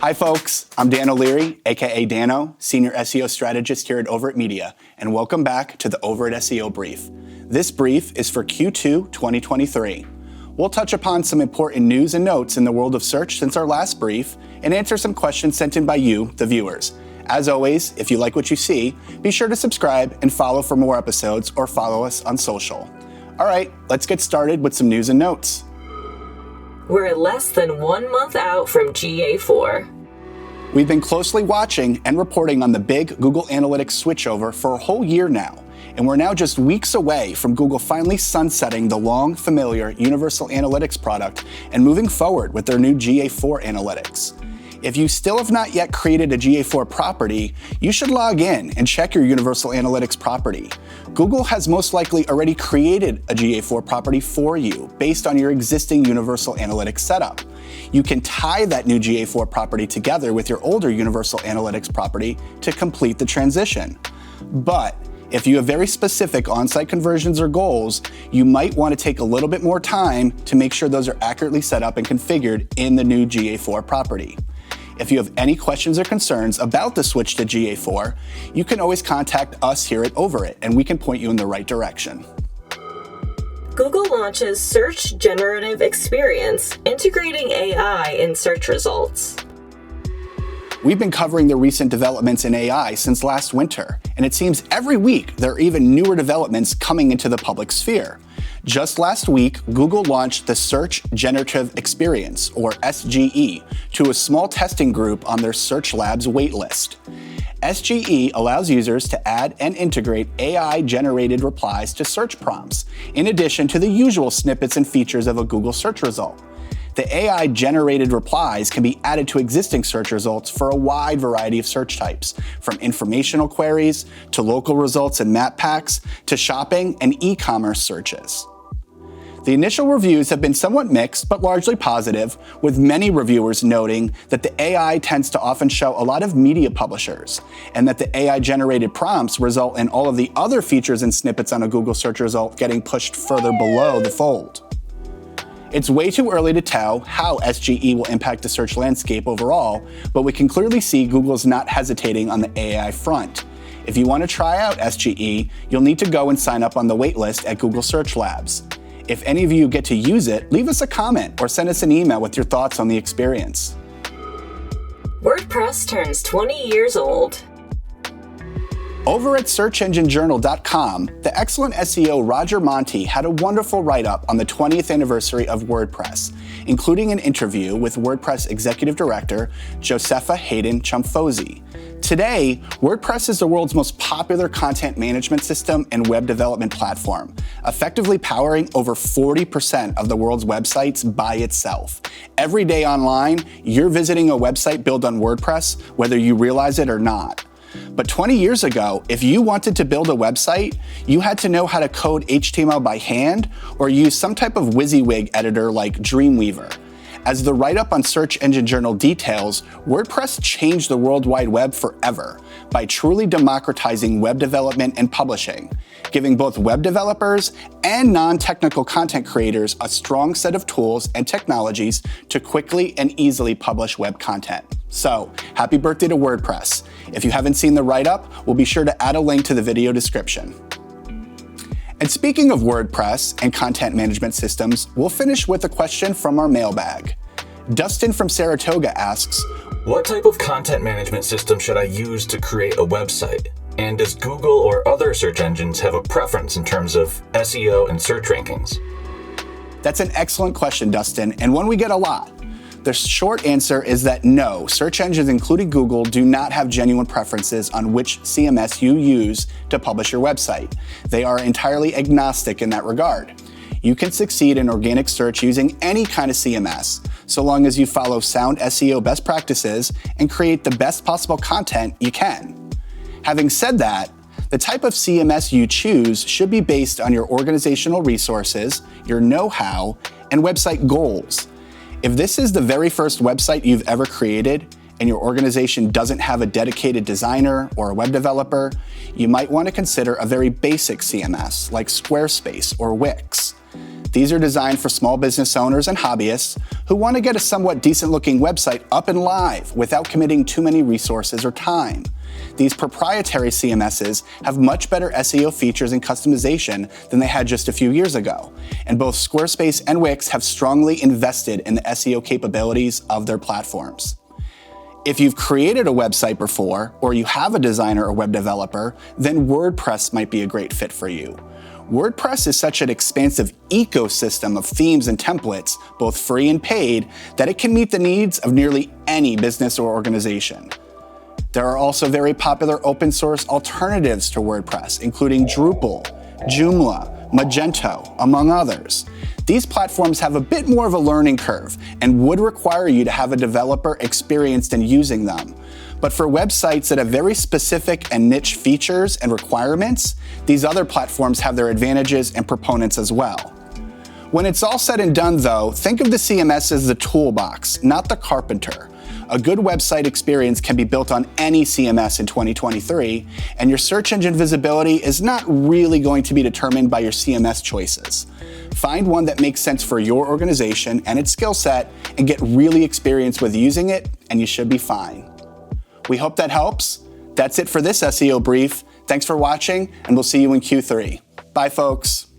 Hi folks, I'm Dan O'Leary, aka Dano, Senior SEO Strategist here at Overit Media, and welcome back to the Overit SEO Brief. This brief is for Q2 2023. We'll touch upon some important news and notes in the world of search since our last brief, and answer some questions sent in by you, the viewers. As always, if you like what you see, be sure to subscribe and follow for more episodes or follow us on social. All right, let's get started with some news and notes. We're less than 1 month out from GA4. We've been closely watching and reporting on the big Google Analytics switchover for a whole year now, and we're now just weeks away from Google finally sunsetting the long, familiar Universal Analytics product and moving forward with their new GA4 Analytics. If you still have not yet created a GA4 property, you should log in and check your Universal Analytics property. Google has most likely already created a GA4 property for you based on your existing Universal Analytics setup. You can tie that new GA4 property together with your older Universal Analytics property to complete the transition. But if you have very specific on-site conversions or goals, you might want to take a little bit more time to make sure those are accurately set up and configured in the new GA4 property. If you have any questions or concerns about the switch to GA4, you can always contact us here at Overit, and we can point you in the right direction. Google launches Search Generative Experience, integrating AI in search results. We've been covering the recent developments in AI since last winter, and it seems every week there are even newer developments coming into the public sphere. Just last week, Google launched the Search Generative Experience, or SGE, to a small testing group on their Search Labs waitlist. SGE allows users to add and integrate AI-generated replies to search prompts, in addition to the usual snippets and features of a Google search result. The AI-generated replies can be added to existing search results for a wide variety of search types, from informational queries to local results and map packs to shopping and e-commerce searches. The initial reviews have been somewhat mixed, but largely positive, with many reviewers noting that the AI tends to often show a lot of media publishers, and that the AI-generated prompts result in all of the other features and snippets on a Google search result getting pushed further below the fold. It's way too early to tell how SGE will impact the search landscape overall, but we can clearly see Google's not hesitating on the AI front. If you want to try out SGE, you'll need to go and sign up on the waitlist at Google Search Labs. If any of you get to use it, leave us a comment or send us an email with your thoughts on the experience. WordPress turns 20 years old. Over at SearchEngineJournal.com, the excellent SEO Roger Monti had a wonderful write-up on the 20th anniversary of WordPress, including an interview with WordPress Executive Director Josefa Hayden Chomfozi. Today, WordPress is the world's most popular content management system and web development platform, effectively powering over 40% of the world's websites by itself. Every day online, you're visiting a website built on WordPress, whether you realize it or not. But 20 years ago, if you wanted to build a website, you had to know how to code HTML by hand or use some type of WYSIWYG editor like Dreamweaver. As the write-up on Search Engine Journal details, WordPress changed the World Wide Web forever by truly democratizing web development and publishing, giving both web developers and non-technical content creators a strong set of tools and technologies to quickly and easily publish web content. So, happy birthday to WordPress. If you haven't seen the write-up, we'll be sure to add a link to the video description. And speaking of WordPress and content management systems, we'll finish with a question from our mailbag. Dustin from Saratoga asks, what type of content management system should I use to create a website? And does Google or other search engines have a preference in terms of SEO and search rankings? That's an excellent question, Dustin, and one we get a lot. The short answer is that no, search engines including Google do not have genuine preferences on which CMS you use to publish your website. They are entirely agnostic in that regard. You can succeed in organic search using any kind of CMS, so long as you follow sound SEO best practices and create the best possible content you can. Having said that, the type of CMS you choose should be based on your organizational resources, your know-how, and website goals. If this is the very first website you've ever created and your organization doesn't have a dedicated designer or a web developer, you might want to consider a very basic CMS like Squarespace or Wix. These are designed for small business owners and hobbyists who want to get a somewhat decent-looking website up and live without committing too many resources or time. These proprietary CMSs have much better SEO features and customization than they had just a few years ago, and both Squarespace and Wix have strongly invested in the SEO capabilities of their platforms. If you've created a website before, or you have a designer or web developer, then WordPress might be a great fit for you. WordPress is such an expansive ecosystem of themes and templates, both free and paid, that it can meet the needs of nearly any business or organization. There are also very popular open source alternatives to WordPress, including Drupal, Joomla, Magento, among others. These platforms have a bit more of a learning curve and would require you to have a developer experienced in using them. But for websites that have very specific and niche features and requirements, these other platforms have their advantages and proponents as well. When it's all said and done though, think of the CMS as the toolbox, not the carpenter. A good website experience can be built on any CMS in 2023, and your search engine visibility is not really going to be determined by your CMS choices. Find one that makes sense for your organization and its skill set, and get really experienced with using it, and you should be fine. We hope that helps. That's it for this SEO brief. Thanks for watching, and we'll see you in Q3. Bye, folks.